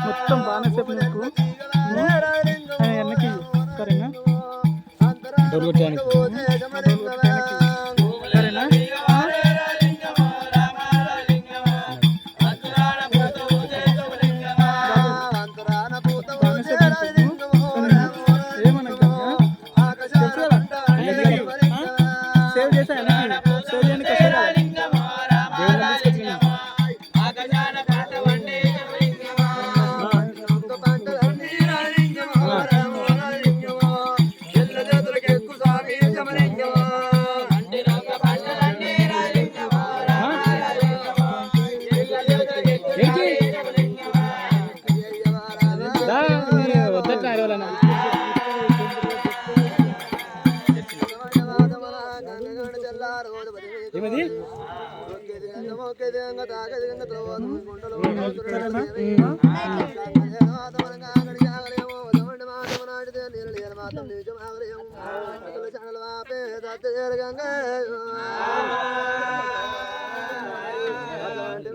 మొత్తం బాగానే సేపు నీకు వెనక్కి సరేనా డోర్ కొట్టడానికి సరేనా సేవ్ చేసా సేవ్ చేయడానికి ఏమది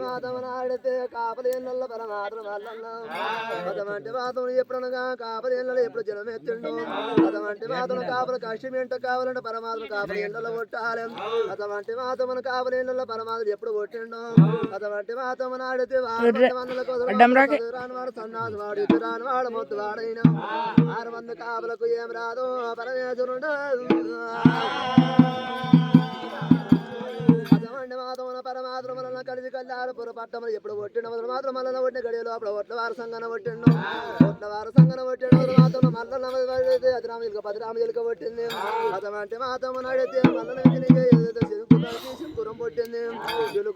మాతమనాడితే కాపలేళ్ళ పరమాత్మ అటువంటి మాతను ఎప్పుడనగా కాపలేళ్ళ ఎప్పుడు జనం ఎత్తిండు అటువంటి మాతను కాపల కష్టం ఏంటో కావాలంటే పరమాత్మ కాపలి ఎండలో కొట్టాలి అటువంటి మాతమును కాపలేళ్ళ పరమాత్మ ఎప్పుడు కొట్టిండు అటువంటి మాతమను ఆడితే రానివాడు సన్నాసి వాడు ఇటు రానివాడు మొత్తు వాడైనా 6 మంది కాపలకు ఏం రాదు పరమేశ్వరుడు పరమాత్మలను కలిసి కల్లారు పురపట్టమని ఎప్పుడు కొట్టిన మాత్రం మల్ల కొట్టిన గడియలో అప్పుడు ఒట్ల వారు సంగన కొట్టిండు ఒట్ల వారు సంగన కొట్టిన మాత్రం మల్ల 10 రామజీలక కొట్టింది అటువంటి మాత్రం అడిగితే మల్ల శంకురం పుట్టింది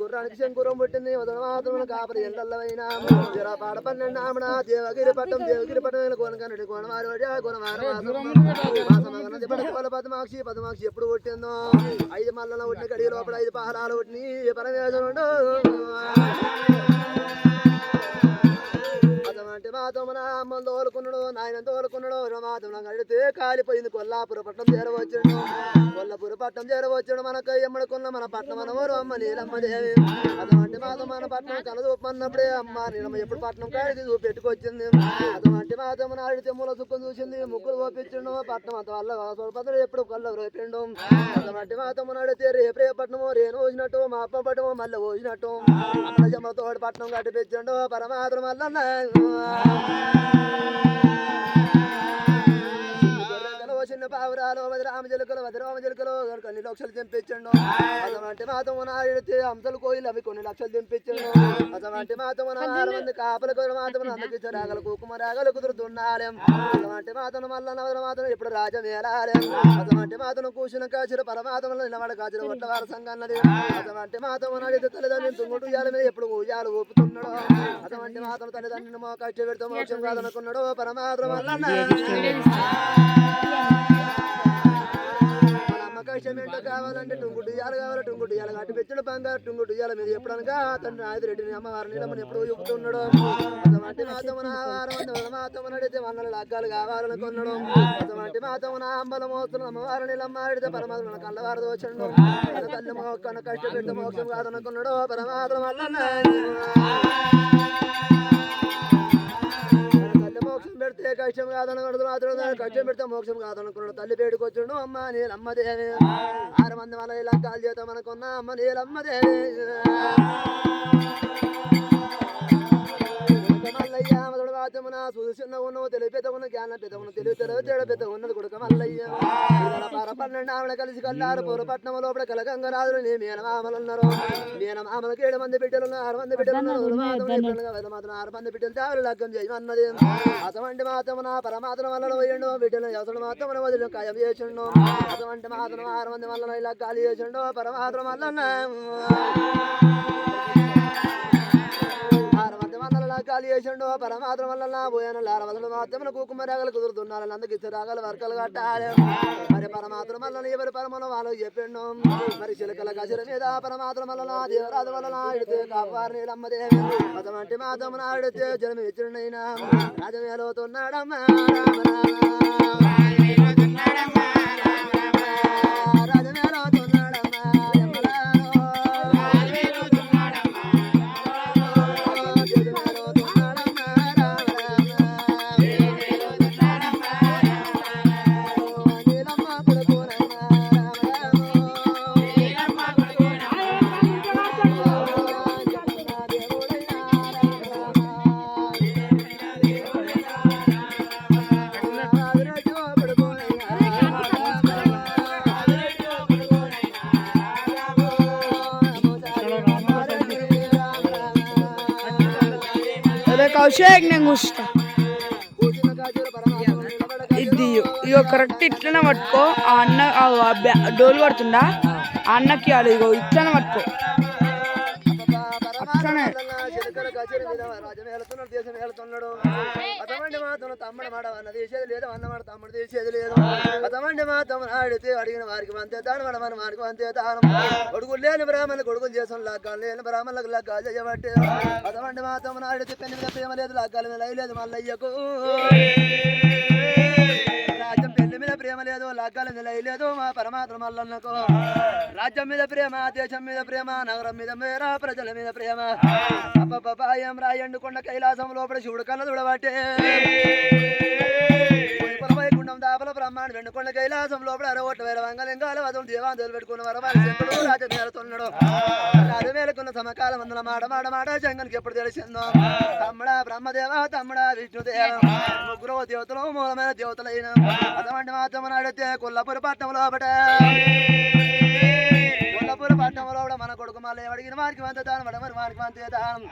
గుర్రానికి శంకురం పుట్టింది మాత్రం కాపరి ఎండల్లవైనా పాడ 12 ఆమడ దేవగిరి పట్టం కొనకన్నడి కొనవారి పద్మాక్షి ఎప్పుడు కొట్టిందో 5 మల్ల కొట్టిన గడియ లోపల 5 పహరాలు కొట్టిన పరమేశ్వరుడు అటువంటి మాతమున అమ్మను తోలుకున్నాడు నాయన తోలుకున్నాడు మాతమున అడిగితే కాలిపోయింది కొల్లాపుర పట్టణం చేరవచ్చుడు కొల్లపుర పట్టణం చేరవచ్చుడు మనకు ఎమ్మడుకున్న మన పట్టణం అనవరు అమ్మ నీలమ్మ దేవి అటువంటి మాతం మన పట్టణం కలదూపన్నప్పుడే అమ్మ నీలమ్మ ఎప్పుడు పట్టణం కాడికి చూపెట్టుకొచ్చింది అటువంటి మాతమున అడిగితే మూల సుఖం చూసింది ముగ్గురు ఓపించిండు పట్టణం అంత వల్ల ఎప్పుడు కొల్ల రేపిండు అటువంటి మాతమున అడిగితే రేపే పట్టణము రేను పోసినట్టు మా అప్ప పట్టము మళ్ళీ పోసినట్టు అక్కడ జమ్మతోడు పట్టణం కట్టిపించండు పరమాత్మ మల్ల చిన్న పావురాలు రామజలకలు కొన్ని లక్షలు తెంపించండు అటువంటి మాతమున ఆడితే అంశలు కోయిలు అవి కొన్ని లక్షలు తెంపించండు అటువంటి మాతమున 6 మంది కాపలకు మాతమున అందకి రాగల కుకుమ రాగలు కుదురుతున్నాలే అటువంటి మాతను మల్ల మాత్రం ఇప్పుడు రాజమేలాలే అటువంటి మాతను కూర్చున్న కాచులు పరమాత్మలో నిలబడ కాచులు ఒట్ల వార సంగన్నది అటువంటి మాతమున అడిగితే తల్లిదండ్రులు తుంగుడు ఉయ్యాల మీద ఎప్పుడు ఉయ్యాలు ఊపుతున్నాడు అటువంటి మాతను తల్లిదండ్రులు కష్ట పెడితే మోక్షం కాదనుకున్నాడు పరమాత్మ కష్టమేంటో కావాలంటే టుంగుడుయ్యాలు కావాలి టుంగుడుయ్యాలు కట్టి పెంచడు బంగారు టుంగుడుయ్యాల మీద ఎప్పుడనగా తండ్రి ఆదిరెడ్డిని అమ్మవారిని ఎప్పుడు చెబుతున్నాడు అటువంటి మాతమున మాతమున అడిగితే 100 లగ్గాలు కావాలనుకున్నాడు అటువంటి మాతమున అంబల మోస్తున్న అమ్మవారిని అమ్మాడితే పరమాత్మ కళ్ళవారు దోచండు తల్లి మోక్కను కష్టపెడితే మోక్షం కాదనుకున్నాడు పరమాత్మ వల్ల మోక్షం పెడితే కష్టం కాదనుకున్నాడు మాత్రం కష్టం పెడితే మోక్షం కాదనుకున్నాడు తల్లి పేడుకు వచ్చాడు అమ్మ నీలమ్మదేవి 6 మంది మన ఇలా కాల్ చేత మనకున్న అమ్మ నీలమ్మదేవి మల్లయ్య మాత్రమున చూసిన ఉన్నవు తెలిపేత ఉన్న జ్ఞానం పెద్ద ఉన్న తెలివి తేడ పెద్ద ఉన్నది కొడుక మల్లయ్య పర 12 ఆవిడ కలిసి కల్లారు పౌరపట్నం లోపల కలగంగరాజులు నీ మీనమామలున్నారు మీనమామలకు 7 మంది బిడ్డలు 6 మంది బిడ్డలు మాత్రం 6 మంది బిడ్డలు దావులు లగ్గం చేయమన్నది అటువంటి మాత్రమున పరమాత్మ వల్ల పోయిండు బిడ్డలు అవసరం మాత్రం వదిలి ఖాయం చేసిండు అటువంటి మాత్రం 6 మంది వల్ల ఇలా ఖాళీ చేసిండు పరమాత్మ వల్ల ఖాళీ చేసిండు పరమాత్మ వల్ల పోయాను లారవదలు మాత్రం కుకుమ రాగలు కుదురుతున్నారు అందుకు ఇచ్చే రాగలు వర్కలు కట్టాలి మరి పరమాత్మ వల్ల ఎవరి పరమను వాళ్ళకి చెప్పిండు మరి చిలకల గజల మీద పరమాత్మ వల్ల దేవరాజు వల్ల ఇడితే కాపారి అమ్మదేవి అటువంటి మాత్రం ఆడితే జన్మ ఇచ్చిండైనా రాజమేలుతున్నాడమ్మా కౌశిక్ నేను కూర్చుంటా ఇది ఇగో కరెక్ట్ ఇట్లనే పట్టుకో ఆ అన్న డోలు పడుతుందా ఆ అన్నకి ఇగో ఇట్లనే పట్టుకో అట్లనే దేశం వెళ్తున్నాడు అతమండి మాత్రం తమ్ముడు మాట అన్న తీసేది లేదు అన్నమాట తమ్ముడు తీసేది లేదు అతమండి మాత్రం ఆడితే అడిగిన వారికి అంతే తాను మన వారికి అంతే తాను కొడుకులు లేని బ్రాహ్మణులు కొడుకులు చేసిన లగ్గాలు లేని బ్రాహ్మణులకు లగ్గాలు చేయబట్టి అతమండి మాత్రం ఆడితే పెళ్లి మీద ప్రేమ లేదు లగ్గాల మీద లేదు మల్లయ్యకు రాజ్యం పెళ్లి మీద ప్రేమ లేదు లగ్గాల మీద లేదు మా పరమాత్మ మల్లన్నకు రాజ్యం మీద ప్రేమ దేశం మీద ప్రేమ నగరం మీద మేర ప్రజల మీద ప్రేమ అబ్బబాయం రాయండుకొండ కైలాసం లోపల శివుడు కళ్ళ చూడబట్టే వైకుంఠం దాపల బ్రహ్మాండ వెండుకొండ కైలాసం లోపల 60,000 వంగలింగాల వదులు దేవాంతులు పెట్టుకున్న వరవారి శంకుడు రాజమేలుతున్నాడు రాజమేలుకున్న సమకాలం అందుల మాట శంకనికి ఎప్పుడు తెలిసిందో తమ్ముడా బ్రహ్మదేవ తమ్ముడా విష్ణుదేవ ముగ్గురు దేవతలు మూలమైన దేవతలైన అటువంటి మాత్రం అడిగితే కొల్లపూరి పట్టణం లోపట పట్టణంలో కూడా మన కొడుకు మళ్ళీ అడిగిన వారికి వంతాను మరి వారికి వంతే దానం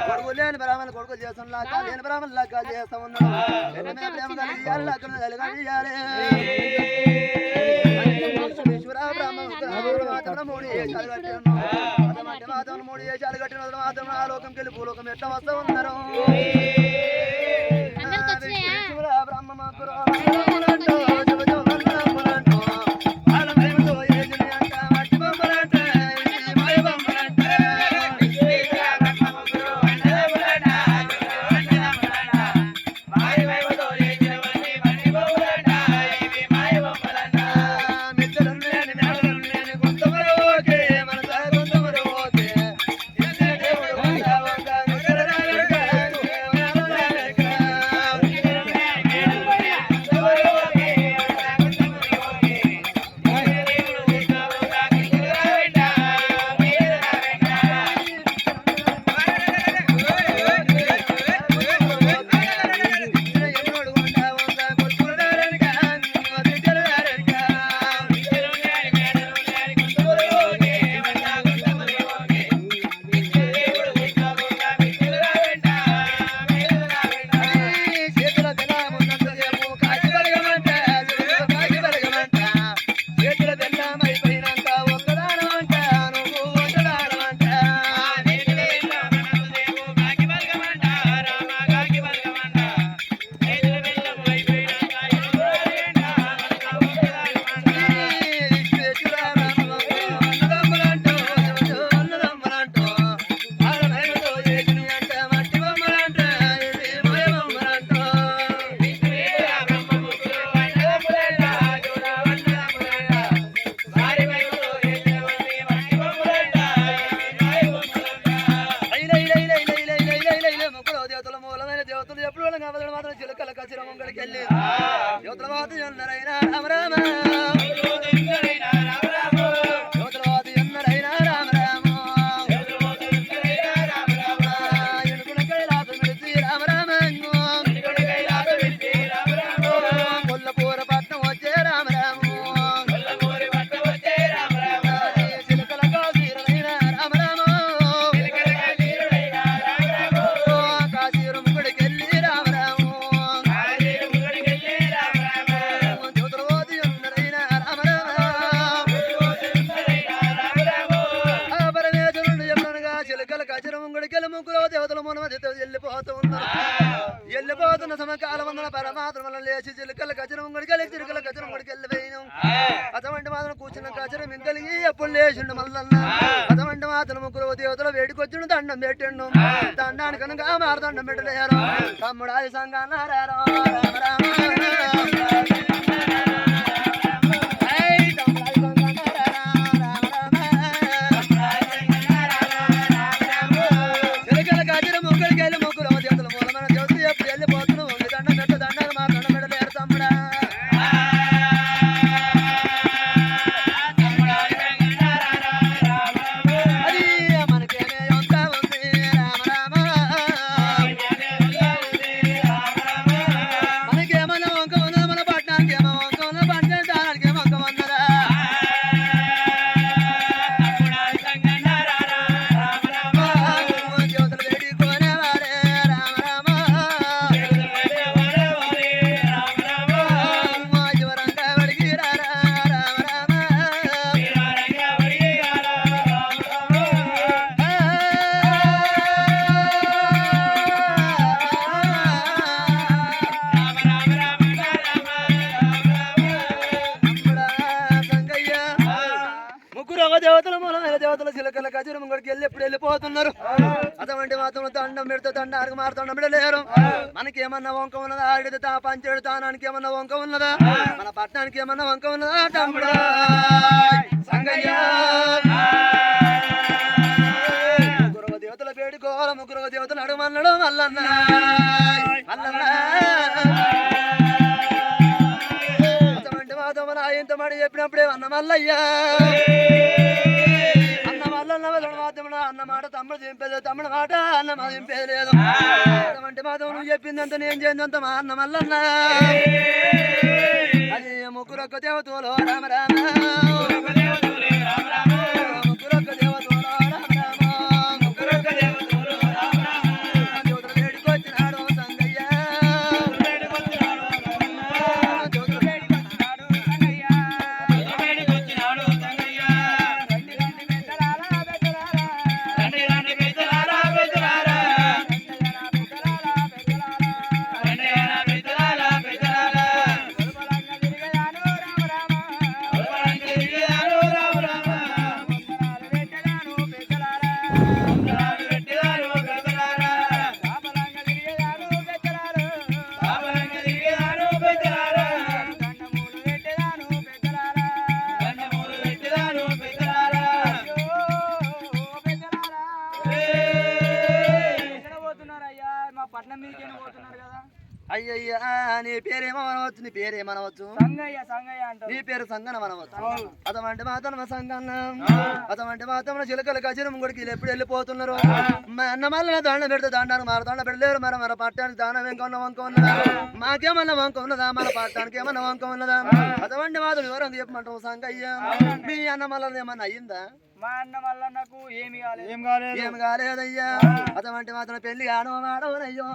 కొడుకు లేని బ్రాహ్మణులు కొడుకు చేస్తున్నా లేని బ్రాహ్మణులు లెక్క చేస్తూ ఉన్నాడు ప్రేమ కలిగియాలి లెక్కలు కలిగాలి బ్రాహ్మణ 3 ఏషాలు కట్టాను మాత్రం 3 ఏషాలు కట్టిన మాత్రం ఆ లోకంకి వెళ్ళి భూలోకం ఎట్లా వస్తూ ఉన్నారు బ్రహ్మ రామ కాలం వందల పరమాత్మ లేచి చిలుకల గజరం గుడికెళ్ళి చిలుకల గజరం గుడికెళ్ళి పోయిను అటువంటి మాత్రం కూర్చున్న గజరం ఇంకలిగి ఎప్పుడు లేచిండు మల్లన్న అటువంటి మాత్రం ముగ్గురు దేవతలు వేడికొచ్చిండు దండం పెట్టిండు దండానికి కనుక మారదండం పెట్టలేరు తమ్ముడాది సంగానారారో రామ రామ దేవతల మూలమైన దేవతల చిలకల గజరం ముంగడికి వెళ్ళి ఎప్పుడు వెళ్ళిపోతున్నారు అటువంటి మాత్రం దండం పెడితే దండానికి మారుతండం పెడలేరు మనకేమన్నా వంక ఉన్నదా ఆడితే తా పంచాడు తానానికి ఏమన్నా వంక ఉన్నదా మన పట్టణానికి ఏమన్నా వంక ఉన్నదా తమ్ముడా సంగయ్య ముగ్గురు దేవతల పేడుకోవాల ముగ్గురు దేవతలు అడుమన్నాడు మల్లన్న మల్లన్న అటువంటి మాత్రం మన ఇంత మడి చెప్పినప్పుడే అన్న మల్లయ్యా అన్న మాట తమ్ముడు దింపేది తమ్ముడు మాట అన్న మా దింపేది లేదు అటువంటి మాత్రం నువ్వు చెప్పిందంత నేను చేసినంత మా అన్న మల్లన్న అది ముగ్గురొక్క దేవతలో రామ రామ ముగ్గురొక్క దేవతలో రామ రామ ముగ్గురొక్క దేవతలో రామ రామ దేవతలు వేడుకొచ్చినాడు సంగయ్య అయ్యయ్యా నీ పేరేమనవచ్చు నీ పేరేమనవచ్చు నీ పేరు సంగన మనవచ్చు అటువంటి మాత్రం సంగన్న అటువంటి మాత్రం చిలకల గజరం గుడికి ఎప్పుడు వెళ్ళిపోతున్నారు అన్న మళ్ళీ దండం పెడితే దండానికి మారు దండ పెట్టలేరు మరి మన పట్టానికి దానం ఇంకొన్న వంక ఉన్నదా మాకేమన్నా వంక ఉన్నదా మన పట్టానికి ఏమన్నా వంక ఉన్నదా అటువంటి మాత్రం వివరం చెప్పమంటాం సంగయ్య మీ అన్న మళ్ళీ ఏమన్నా అయ్యిందా మా అన్న వల్ల నాకు ఏమి కాలేదయ్యా అటువంటి మాత్రం పెళ్లి ఆడో ఆడవనయ్యో